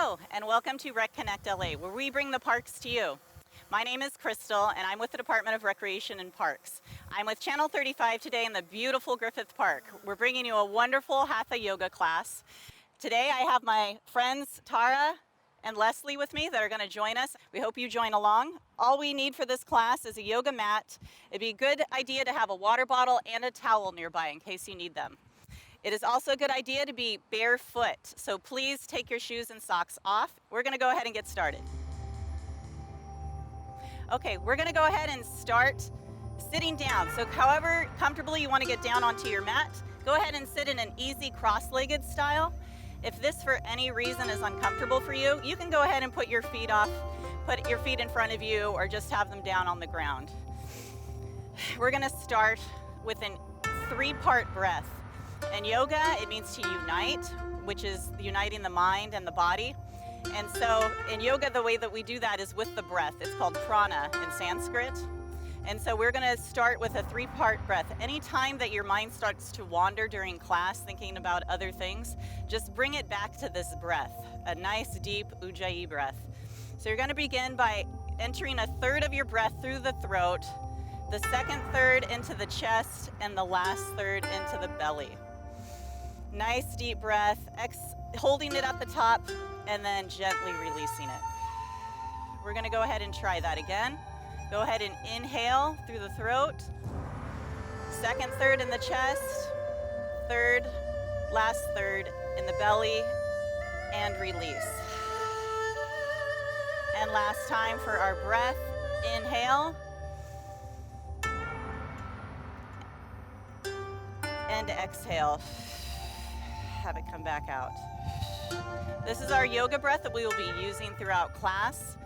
Hello, and welcome to RecConnectLA, where we bring the parks to you. My name is Crystal, and I'm with the Department of Recreation and Parks. I'm with Channel 35 today in the beautiful Griffith Park. We're bringing you a wonderful Hatha yoga class. Today I have my friends Tara and Leslie with me that are going to join us. We hope you join along. All we need for this class is a yoga mat. It'd be a good idea to have a water bottle and a towel nearby in case you need them. It is also a good idea to be barefoot, so please take your shoes and socks off. We're going to go ahead and get started. Okay, we're going to go ahead and start sitting down. So however comfortably you want to get down onto your mat, go ahead and sit in an easy cross-legged style. If this for any reason is uncomfortable for you, you can go ahead and put your feet in front of you, or just have them down on the ground. We're going to start with a 3-part breath. In yoga, it means to unite, which is uniting the mind and the body. And so in yoga, the way that we do that is with the breath. It's called prana in Sanskrit. And so we're going to start with a 3-part breath. Anytime that your mind starts to wander during class, thinking about other things, just bring it back to this breath, a nice deep ujjayi breath. So you're going to begin by entering a third of your breath through the throat, the second third into the chest, and the last third into the belly. Nice deep breath, holding it at the top and then gently releasing it. We're going to go ahead and try that again. Go ahead and inhale through the throat, second third in the chest, last third in the belly, and release. And last time for our breath, inhale and exhale. Have it come back out. This is our yoga breath that we will be using throughout class.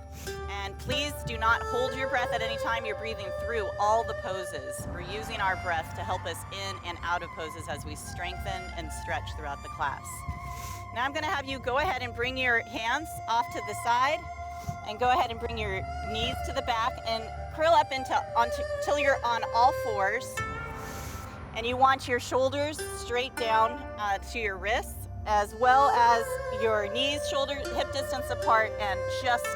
And please do not hold your breath at any time. You're breathing through all the poses. We're using our breath to help us in and out of poses as we strengthen and stretch throughout the class. Now I'm going to have you go ahead and bring your hands off to the side, and go ahead and bring your knees to the back and curl up until you're on all fours. And you want your shoulders straight down to your wrists, as well as your knees, shoulders, hip distance apart, and just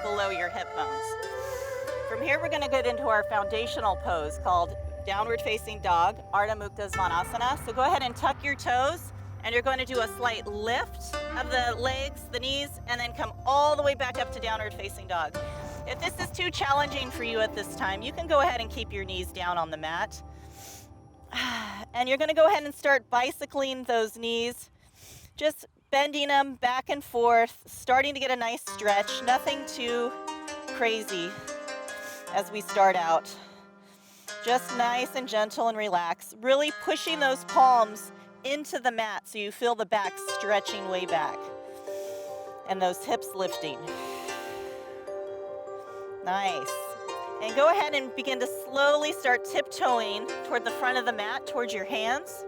below your hip bones. From here, we're going to get into our foundational pose called Downward Facing Dog, Ardha Mukta Svanasana. So go ahead and tuck your toes, and you're going to do a slight lift of the legs, the knees, and then come all the way back up to Downward Facing Dog. If this is too challenging for you at this time, you can go ahead and keep your knees down on the mat. And you're going to go ahead and start bicycling those knees, just bending them back and forth, starting to get a nice stretch. Nothing too crazy as we start out. Just nice and gentle and relaxed. Really pushing those palms into the mat so you feel the back stretching way back and those hips lifting. Nice. And go ahead and begin to slowly start tiptoeing toward the front of the mat, towards your hands,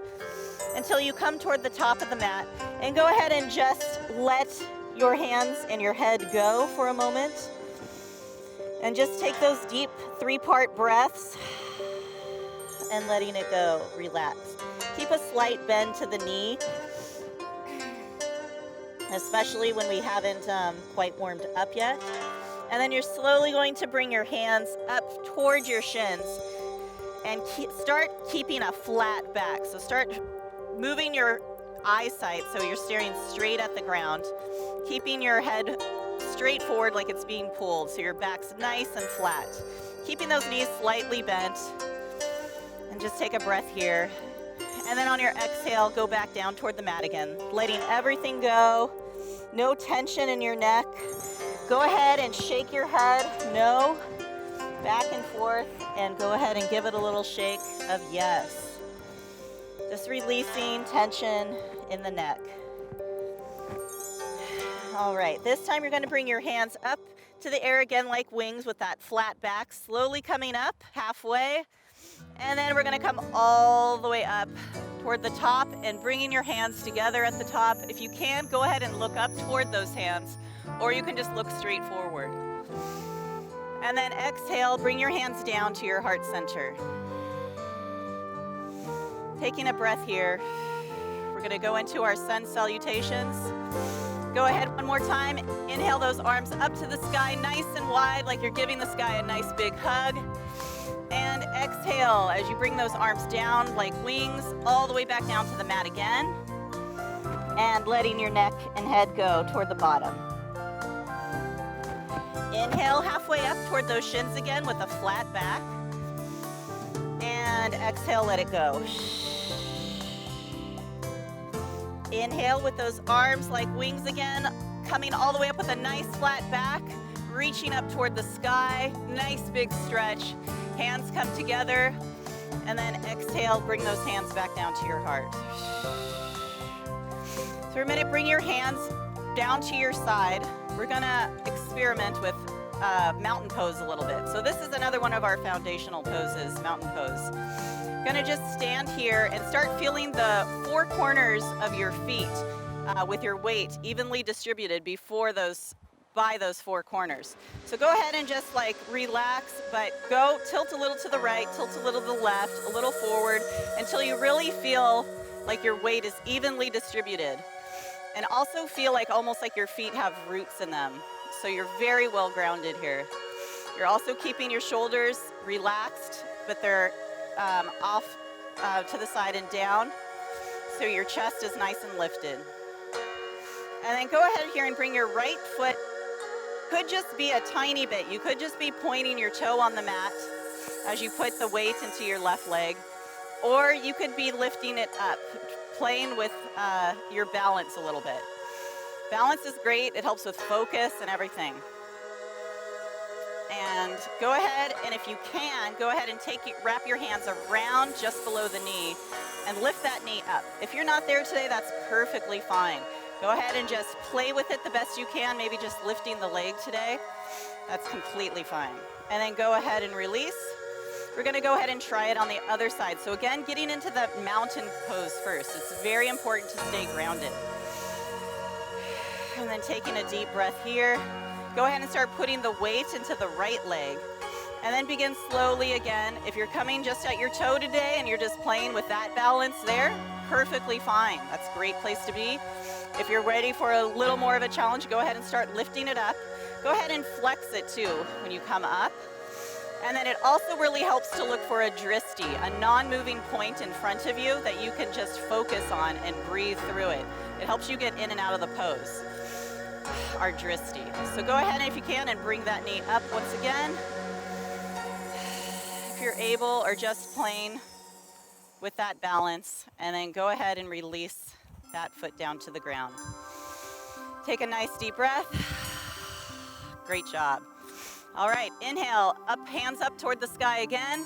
until you come toward the top of the mat. And go ahead and just let your hands and your head go for a moment. And just take those deep 3-part breaths and letting it go. Relax. Keep a slight bend to the knee, especially when we haven't quite warmed up yet. And then you're slowly going to bring your hands up towards your shins and start keeping a flat back. So start moving your eyesight so you're staring straight at the ground, keeping your head straight forward like it's being pulled so your back's nice and flat. Keeping those knees slightly bent, and just take a breath here. And then on your exhale, go back down toward the mat again, letting everything go. No tension in your neck. Go ahead and shake your head, no, back and forth, and go ahead and give it a little shake of yes. Just releasing tension in the neck. All right, this time you're going to bring your hands up to the air again like wings with that flat back, slowly coming up halfway. And then we're going to come all the way up toward the top and bringing your hands together at the top. If you can, go ahead and look up toward those hands, or you can just look straight forward. And then exhale, bring your hands down to your heart center. Taking a breath here. We're going to go into our sun salutations. Go ahead one more time. Inhale those arms up to the sky, nice and wide, like you're giving the sky a nice big hug. And exhale as you bring those arms down like wings, all the way back down to the mat again. And letting your neck and head go toward the bottom. Inhale halfway up toward those shins again with a flat back. And exhale, let it go. Inhale with those arms like wings again, coming all the way up with a nice flat back, reaching up toward the sky, nice big stretch. Hands come together, and then exhale, bring those hands back down to your heart. So for a minute, bring your hands down to your side. We're gonna experiment with mountain pose a little bit. So this is another one of our foundational poses, mountain pose. Gonna just stand here and start feeling the four corners of your feet with your weight evenly distributed by those four corners. So go ahead and just like relax, but go tilt a little to the right, tilt a little to the left, a little forward, until you really feel like your weight is evenly distributed. And also feel like almost like your feet have roots in them. So you're very well grounded here. You're also keeping your shoulders relaxed, but they're off to the side and down. So your chest is nice and lifted. And then go ahead here and bring your right foot, could just be a tiny bit. You could just be pointing your toe on the mat as you put the weight into your left leg. Or you could be lifting it up, playing with your balance a little bit. Balance is great. It helps with focus and everything. And go ahead, and if you can, go ahead and wrap your hands around just below the knee and lift that knee up. If you're not there today, that's perfectly fine. Go ahead and just play with it the best you can, maybe just lifting the leg today. That's completely fine. And then go ahead and release. We're gonna go ahead and try it on the other side. So again, getting into the mountain pose first. It's very important to stay grounded. And then taking a deep breath here. Go ahead and start putting the weight into the right leg. And then begin slowly again. If you're coming just at your toe today and you're just playing with that balance there, perfectly fine. That's a great place to be. If you're ready for a little more of a challenge, go ahead and start lifting it up. Go ahead and flex it too when you come up. And then it also really helps to look for a dristi, a non-moving point in front of you that you can just focus on and breathe through it. It helps you get in and out of the pose. Our dristi. So go ahead, if you can, and bring that knee up once again. If you're able, or just plain with that balance, and then go ahead and release that foot down to the ground. Take a nice deep breath. Great job. All right, inhale, up, hands up toward the sky again.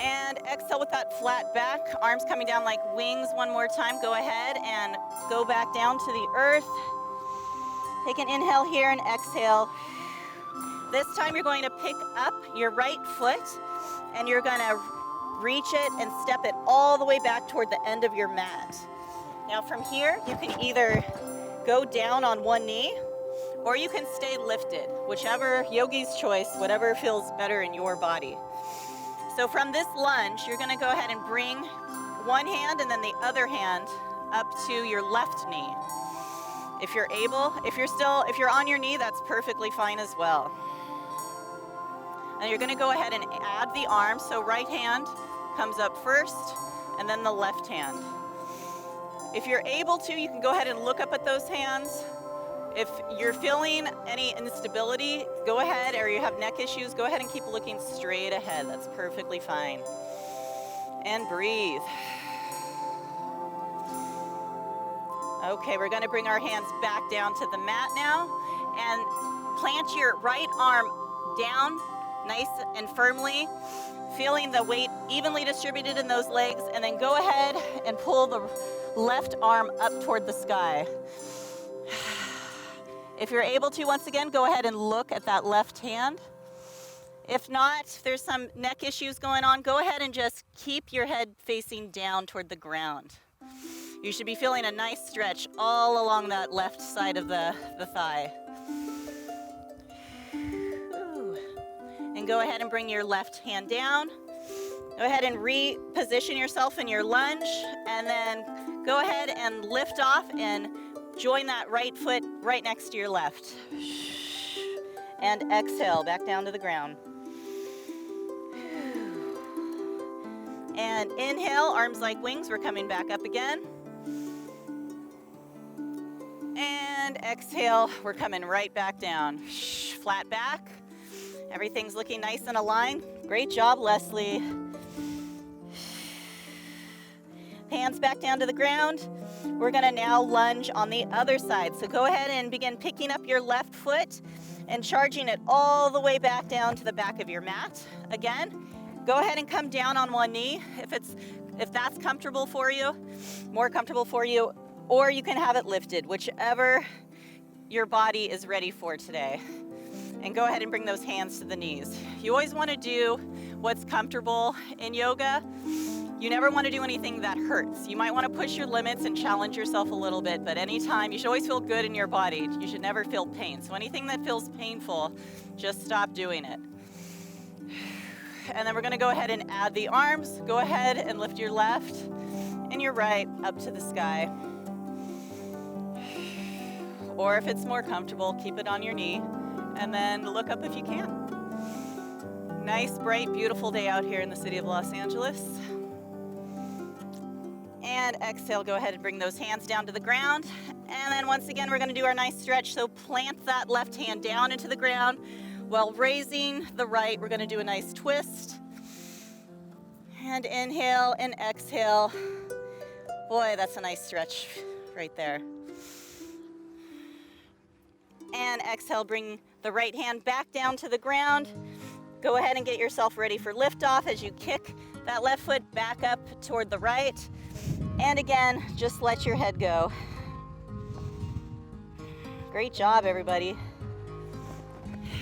And exhale with that flat back, arms coming down like wings one more time. Go ahead and go back down to the earth. Take an inhale here and exhale. This time you're going to pick up your right foot and you're going to reach it and step it all the way back toward the end of your mat. Now from here, you can either go down on one knee or you can stay lifted, whichever yogi's choice, whatever feels better in your body. So from this lunge, you're going to go ahead and bring one hand and then the other hand up to your left knee. If you're able, if you're on your knee, that's perfectly fine as well. And you're going to go ahead and add the arm. So right hand comes up first and then the left hand. If you're able to, you can go ahead and look up at those hands. If you're feeling any instability, go ahead, or you have neck issues, go ahead and keep looking straight ahead. That's perfectly fine. And breathe. Okay, we're going to bring our hands back down to the mat now and plant your right arm down nice and firmly, feeling the weight evenly distributed in those legs, and then go ahead and pull the left arm up toward the sky. If you're able to, once again, go ahead and look at that left hand. If not, if there's some neck issues going on, go ahead and just keep your head facing down toward the ground. You should be feeling a nice stretch all along that left side of the thigh. Ooh. And go ahead and bring your left hand down. Go ahead and reposition yourself in your lunge, and then go ahead and lift off and join that right foot right next to your left. And exhale, back down to the ground. And inhale, arms like wings, we're coming back up again. And exhale, we're coming right back down. Flat back. Everything's looking nice and aligned. Great job, Leslie. Hands back down to the ground. We're gonna now lunge on the other side. So go ahead and begin picking up your left foot and charging it all the way back down to the back of your mat. Again, go ahead and come down on one knee if that's comfortable for you, more comfortable for you, or you can have it lifted, whichever your body is ready for today. And go ahead and bring those hands to the knees. You always want to do what's comfortable in yoga. You never want to do anything that hurts. You might want to push your limits and challenge yourself a little bit, but anytime, you should always feel good in your body. You should never feel pain. So anything that feels painful, just stop doing it. And then we're going to go ahead and add the arms. Go ahead and lift your left and your right up to the sky. Or if it's more comfortable, keep it on your knee and then look up if you can. Nice, bright, beautiful day out here in the city of Los Angeles. And exhale, go ahead and bring those hands down to the ground. And then once again, we're going to do our nice stretch. So plant that left hand down into the ground while raising the right. We're going to do a nice twist. And inhale and exhale. Boy, that's a nice stretch right there. And exhale, bring the right hand back down to the ground. Go ahead and get yourself ready for liftoff as you kick that left foot back up toward the right. And again, just let your head go. Great job, everybody.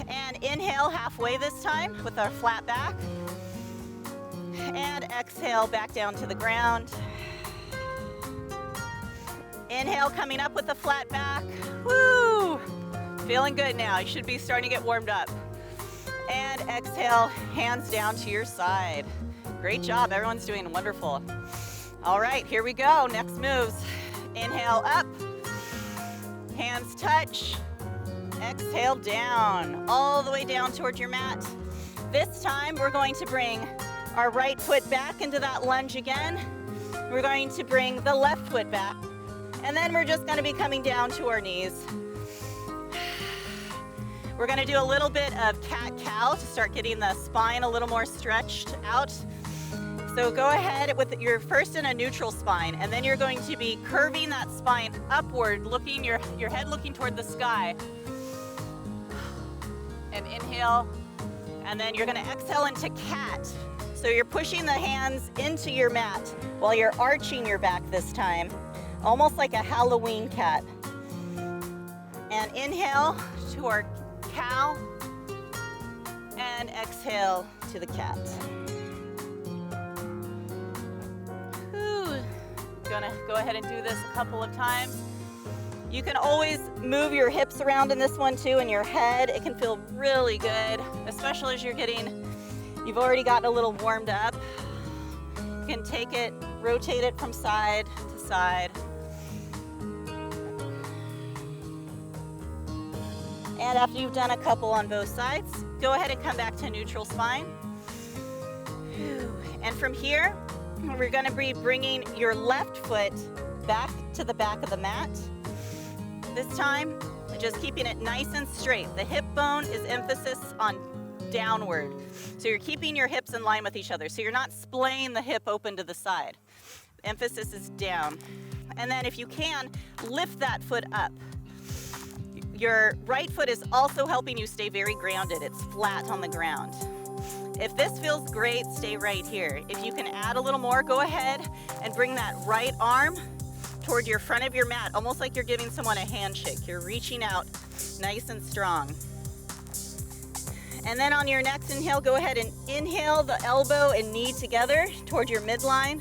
And inhale halfway this time with our flat back. And exhale back down to the ground. Inhale, coming up with the flat back. Woo! Feeling good now. You should be starting to get warmed up. And exhale, hands down to your side. Great job. Everyone's doing wonderful. All right, here we go. Next moves. Inhale up. Hands touch. Exhale down. All the way down towards your mat. This time, we're going to bring our right foot back into that lunge again. We're going to bring the left foot back. And then we're just going to be coming down to our knees. We're going to do a little bit of cat-cow to start getting the spine a little more stretched out. So go ahead with your first in a neutral spine, and then you're going to be curving that spine upward, looking your head looking toward the sky. And inhale, and then you're going to exhale into cat. So you're pushing the hands into your mat while you're arching your back this time, almost like a Halloween cat. And inhale to our cow, and exhale to the cat. Whew. Gonna go ahead and do this a couple of times. You can always move your hips around in this one too, and your head. It can feel really good, especially as you've already gotten a little warmed up. You can take it, rotate it from side to side. And after you've done a couple on both sides, go ahead and come back to neutral spine. And from here, we're going to be bringing your left foot back to the back of the mat. This time, just keeping it nice and straight. The hip bone is emphasis on downward. So you're keeping your hips in line with each other. So you're not splaying the hip open to the side. The emphasis is down. And then if you can, lift that foot up. Your right foot is also helping you stay very grounded. It's flat on the ground. If this feels great, stay right here. If you can add a little more, go ahead and bring that right arm toward your front of your mat, almost like you're giving someone a handshake. You're reaching out nice and strong. And then on your next inhale, go ahead and inhale the elbow and knee together toward your midline,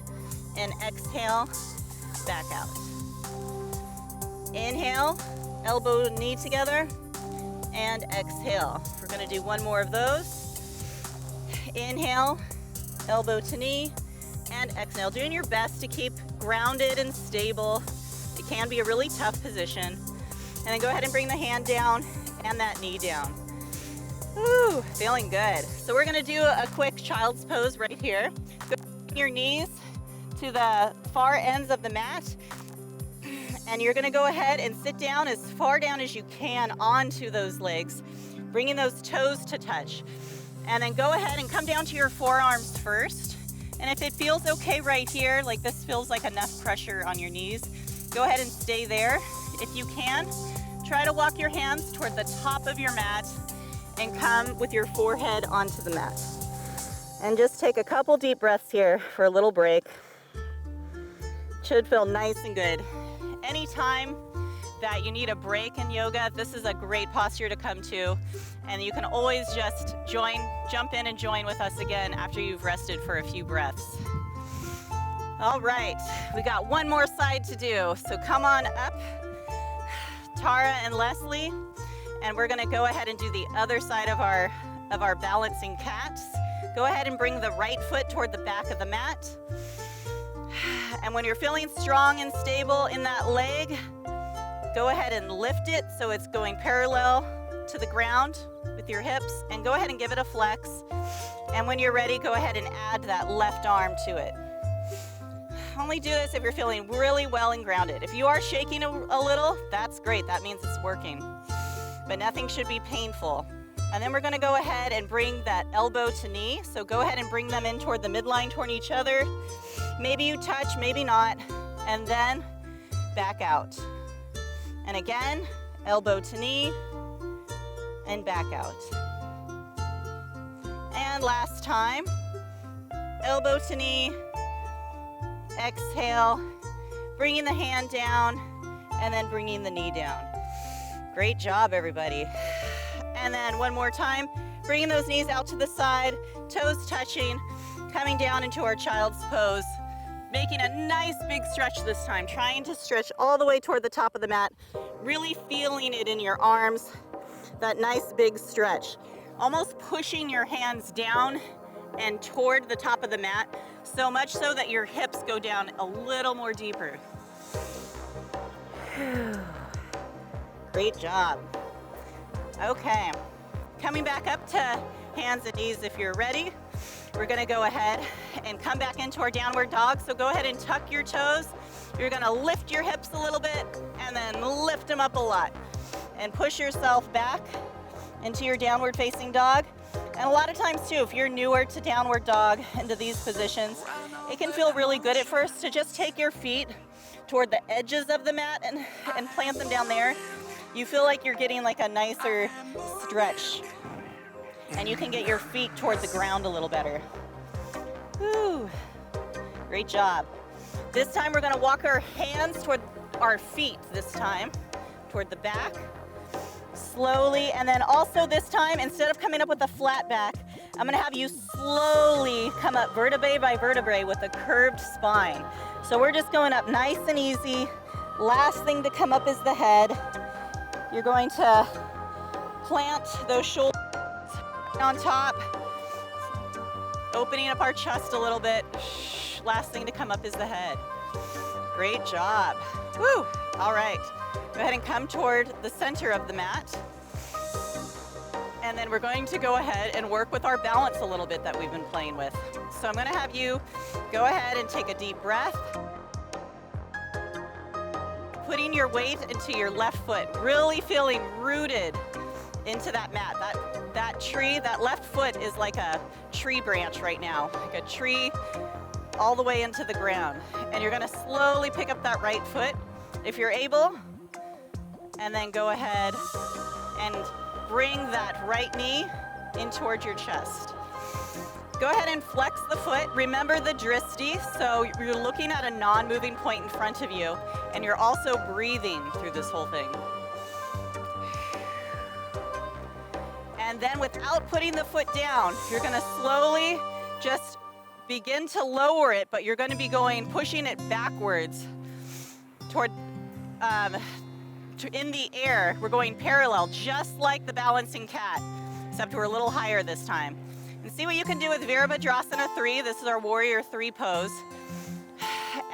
and exhale, back out. Inhale, elbow, knee together, and exhale. We're gonna do one more of those. Inhale, elbow to knee, and exhale. Doing your best to keep grounded and stable, to It can be a really tough position. And then go ahead and bring the hand down and that knee down. Woo, feeling good. So we're gonna do a quick child's pose right here. Go bring your knees to the far ends of the mat. And you're gonna go ahead and sit down as far down as you can onto those legs, bringing those toes to touch. And then go ahead and come down to your forearms first. And if it feels okay right here, like this feels like enough pressure on your knees, go ahead and stay there. If you can, try to walk your hands toward the top of your mat and come with your forehead onto the mat. And just take a couple deep breaths here for a little break. Should feel nice and good. Anytime that you need a break in yoga, this is a great posture to come to. And you can always just jump in and join with us again after you've rested for a few breaths. All right, we got one more side to do. So come on up, Tara and Leslie, and we're gonna go ahead and do the other side of our balancing cats. Go ahead and bring the right foot toward the back of the mat. And when you're feeling strong and stable in that leg, go ahead and lift it so it's going parallel to the ground with your hips, and go ahead and give it a flex. And when you're ready, go ahead and add that left arm to it. Only do this if you're feeling really well and grounded. If you are shaking a little, that's great. That means it's working. But nothing should be painful. And then we're gonna go ahead and bring that elbow to knee. So go ahead and bring them in toward the midline, toward each other. Maybe you touch, maybe not. And then back out. And again, elbow to knee and back out. And last time, elbow to knee, exhale, bringing the hand down and then bringing the knee down. Great job, everybody. And then one more time, bringing those knees out to the side, toes touching, coming down into our child's pose, making a nice big stretch this time, trying to stretch all the way toward the top of the mat, really feeling it in your arms, that nice big stretch. Almost pushing your hands down and toward the top of the mat, so much so that your hips go down a little more deeper. Great job. Okay, coming back up to hands and knees if you're ready. We're gonna go ahead and come back into our downward dog. So go ahead and tuck your toes. You're gonna lift your hips a little bit and then lift them up a lot. And push yourself back into your downward facing dog. And a lot of times too, if you're newer to downward dog, into these positions, it can feel really good at first to just take your feet toward the edges of the mat and plant them down there. You feel like you're getting like a nicer stretch. And you can get your feet toward the ground a little better. Woo. Great job. This time we're gonna walk our hands toward our feet this time, toward the back. Slowly, and then also this time, instead of coming up with a flat back, I'm gonna have you slowly come up vertebrae by vertebrae with a curved spine. So we're just going up nice and easy. Last thing to come up is the head. You're going to plant those shoulders on top, opening up our chest a little bit. Last thing to come up is the head. Great job. Woo! All right. Go ahead and come toward the center of the mat. And then we're going to go ahead and work with our balance a little bit that we've been playing with. So I'm going to have you go ahead and take a deep breath. Putting your weight into your left foot, really feeling rooted into that mat. That tree, that left foot is like a tree branch right now, like a tree all the way into the ground. And you're gonna slowly pick up that right foot if you're able, and then go ahead and bring that right knee in towards your chest. Go ahead and flex the foot. Remember the dristi, so you're looking at a non-moving point in front of you, and you're also breathing through this whole thing. And then without putting the foot down, you're gonna slowly just begin to lower it, but you're gonna be pushing it backwards toward, in the air. We're going parallel, just like the balancing cat, except we're a little higher this time. And see what you can do with Veerabhadrasana 3. This is our warrior 3 pose.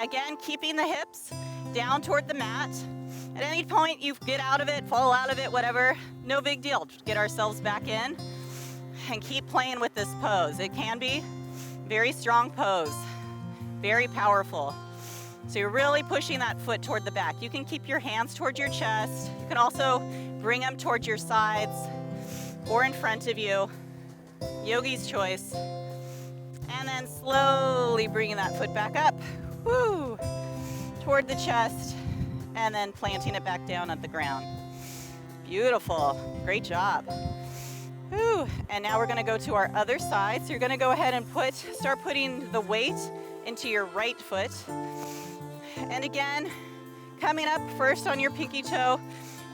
Again, keeping the hips down toward the mat. At any point you get out of it, fall out of it, whatever, no big deal. Get ourselves back in and keep playing with this pose. It can be very strong pose, very powerful. So you're really pushing that foot toward the back. You can keep your hands towards your chest. You can also bring them towards your sides or in front of you. Yogi's choice. And then slowly bringing that foot back up, woo, toward the chest, and then planting it back down at the ground. Beautiful, great job. Woo. And now we're gonna go to our other side. So you're gonna go ahead and start putting the weight into your right foot. And again, coming up first on your pinky toe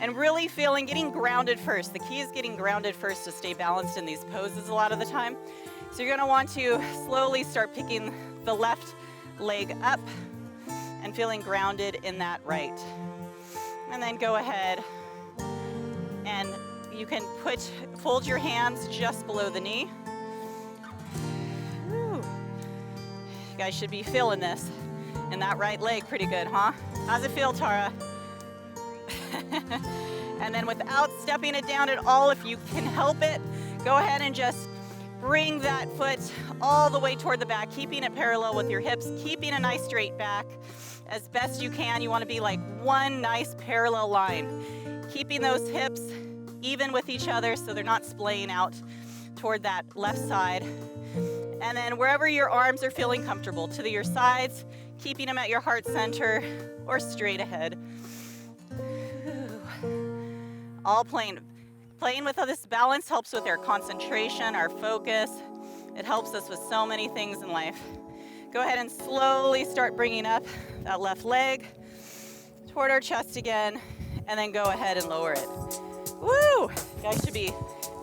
and really getting grounded first. The key is getting grounded first to stay balanced in these poses a lot of the time. So you're gonna want to slowly start picking the left leg up and feeling grounded in that right. And then go ahead and you can fold your hands just below the knee. Woo. You guys should be feeling this in that right leg pretty good, huh? How's it feel, Tara? And then without stepping it down at all, if you can help it, go ahead and just bring that foot all the way toward the back, keeping it parallel with your hips, keeping a nice straight back as best you can. You want to be like one nice parallel line, keeping those hips even with each other so they're not splaying out toward that left side. And then wherever your arms are feeling comfortable, to your sides, keeping them at your heart center or straight ahead. All playing with this balance helps with our concentration, our focus. It helps us with so many things in life. Go ahead and slowly start bringing up that left leg toward our chest again, and then go ahead and lower it. Woo! You guys should be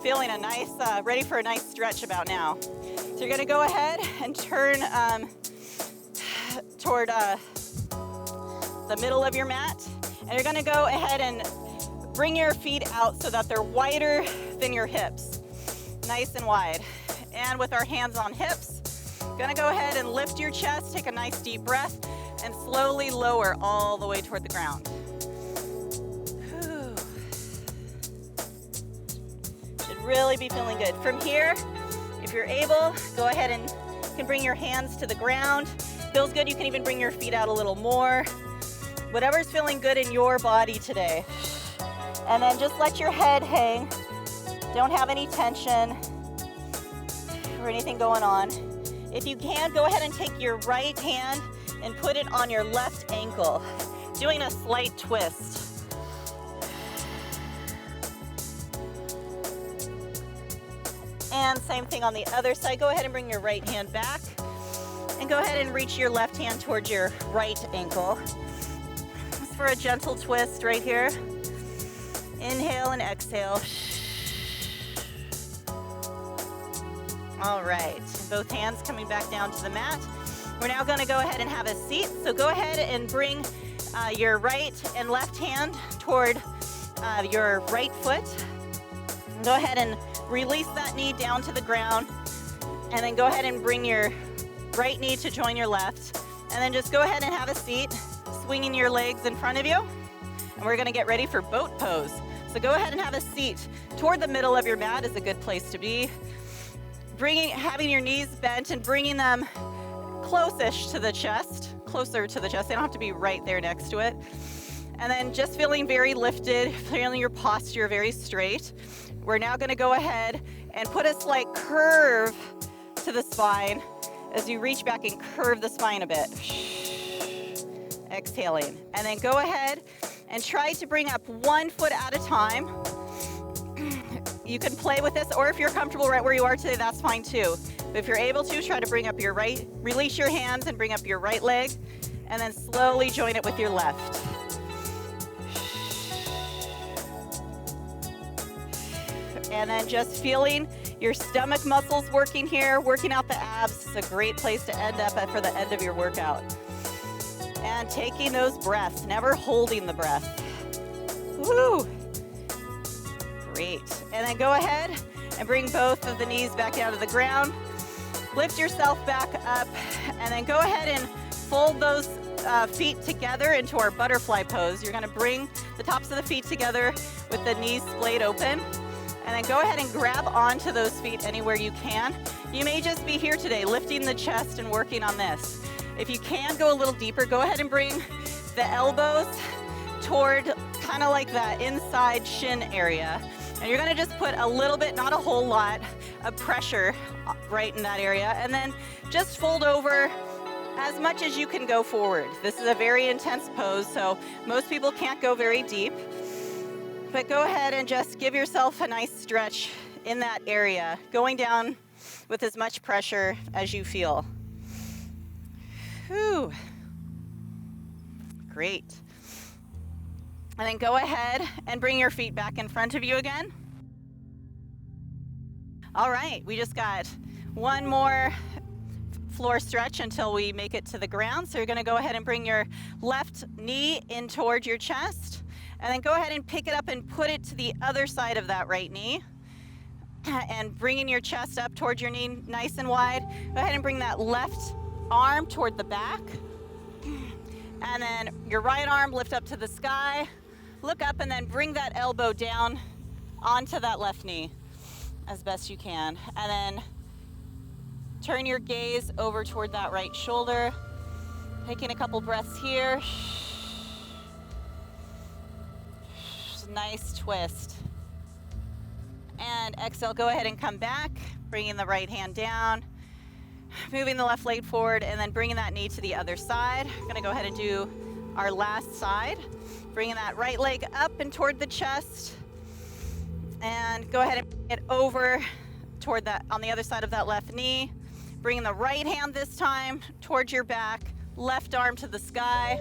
feeling a nice, ready for a nice stretch about now. So you're gonna go ahead and turn toward the middle of your mat, and you're gonna go ahead and bring your feet out so that they're wider than your hips, nice and wide. And with our hands on hips, gonna go ahead and lift your chest, take a nice deep breath, and slowly lower all the way toward the ground. Whew. Should really be feeling good. From here, if you're able, go ahead and you can bring your hands to the ground. Feels good, you can even bring your feet out a little more. Whatever's feeling good in your body today. And then just let your head hang. Don't have any tension or anything going on. If you can, go ahead and take your right hand and put it on your left ankle, doing a slight twist. And same thing on the other side. Go ahead and bring your right hand back and go ahead and reach your left hand towards your right ankle. Just for a gentle twist right here. Inhale and exhale. All right, both hands coming back down to the mat. We're now gonna go ahead and have a seat. So go ahead and bring your right and left hand toward your right foot. Go ahead and release that knee down to the ground. And then go ahead and bring your right knee to join your left. And then just go ahead and have a seat, swinging your legs in front of you. And we're gonna get ready for boat pose. So go ahead and have a seat. Toward the middle of your mat is a good place to be. Having your knees bent and bringing them close-ish to the chest, closer to the chest. They don't have to be right there next to it. And then just feeling very lifted, feeling your posture very straight. We're now gonna go ahead and put a slight curve to the spine as you reach back and curve the spine a bit. Exhaling. And then go ahead and try to bring up one foot at a time. You can play with this, or if you're comfortable right where you are today, that's fine too. But if you're able to, try to bring up your right, release your hands and bring up your right leg, and then slowly join it with your left. And then just feeling your stomach muscles working here, working out the abs. It's a great place to end up at for the end of your workout. And taking those breaths, never holding the breath. Woo! Great. And then go ahead and bring both of the knees back down to the ground. Lift yourself back up, and then go ahead and fold those feet together into our butterfly pose. You're gonna bring the tops of the feet together with the knees splayed open. And then go ahead and grab onto those feet anywhere you can. You may just be here today, lifting the chest and working on this. If you can go a little deeper, go ahead and bring the elbows toward kind of like that inside shin area. And you're gonna just put a little bit, not a whole lot, of pressure right in that area. And then just fold over as much as you can go forward. This is a very intense pose, so most people can't go very deep. But go ahead and just give yourself a nice stretch in that area, going down with as much pressure as you feel. Whew. Great. And then go ahead and bring your feet back in front of you again. All right, we just got one more floor stretch until we make it to the ground. So you're gonna go ahead and bring your left knee in toward your chest, and then go ahead and pick it up and put it to the other side of that right knee. And bringing your chest up towards your knee nice and wide. Go ahead and bring that left arm toward the back. And then your right arm lift up to the sky. Look up and then bring that elbow down onto that left knee as best you can. And then turn your gaze over toward that right shoulder. Taking a couple breaths here. Nice twist. And exhale, go ahead and come back, bringing the right hand down, moving the left leg forward, and then bringing that knee to the other side. We're gonna go ahead and do our last side. Bringing that right leg up and toward the chest. And go ahead and bring it over toward that, on the other side of that left knee. Bringing the right hand this time towards your back, left arm to the sky.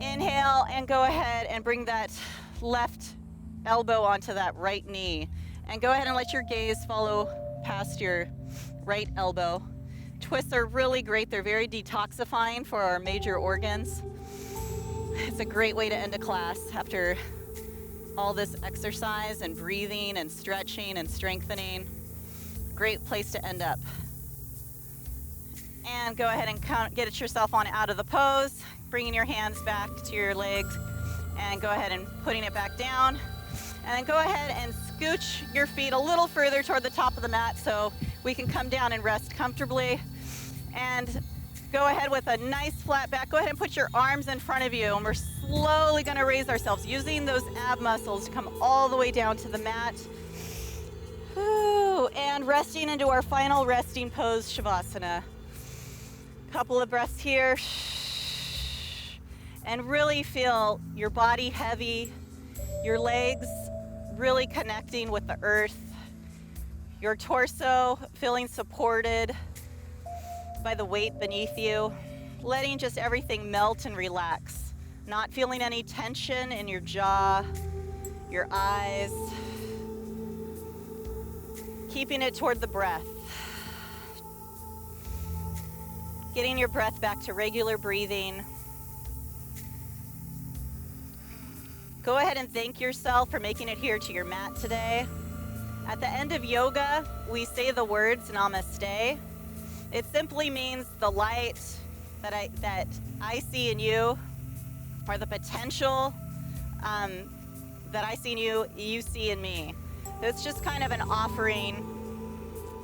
Inhale, and go ahead and bring that left elbow onto that right knee. And go ahead and let your gaze follow past your right elbow. Twists are really great. They're very detoxifying for our major organs. It's a great way to end a class after all this exercise and breathing and stretching and strengthening. Great place to end up. And go ahead and get yourself on out of the pose, bringing your hands back to your legs, and go ahead and putting it back down. And then go ahead and scooch your feet a little further toward the top of the mat so we can come down and rest comfortably. And go ahead with a nice flat back. Go ahead and put your arms in front of you, and we're slowly gonna raise ourselves using those ab muscles to come all the way down to the mat. Whew. And resting into our final resting pose, Shavasana. Couple of breaths here. And really feel your body heavy, your legs really connecting with the earth, your torso feeling supported by the weight beneath you, letting just everything melt and relax, not feeling any tension in your jaw, your eyes, keeping it toward the breath. Getting your breath back to regular breathing. Go ahead and thank yourself for making it here to your mat today. At the end of yoga, we say the words Namaste. It simply means the light that I see in you, or the potential that I see in you, you see in me. It's just kind of an offering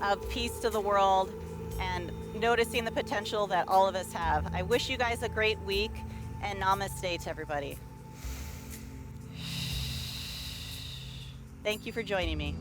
of peace to the world and noticing the potential that all of us have. I wish you guys a great week, and namaste to everybody. Thank you for joining me.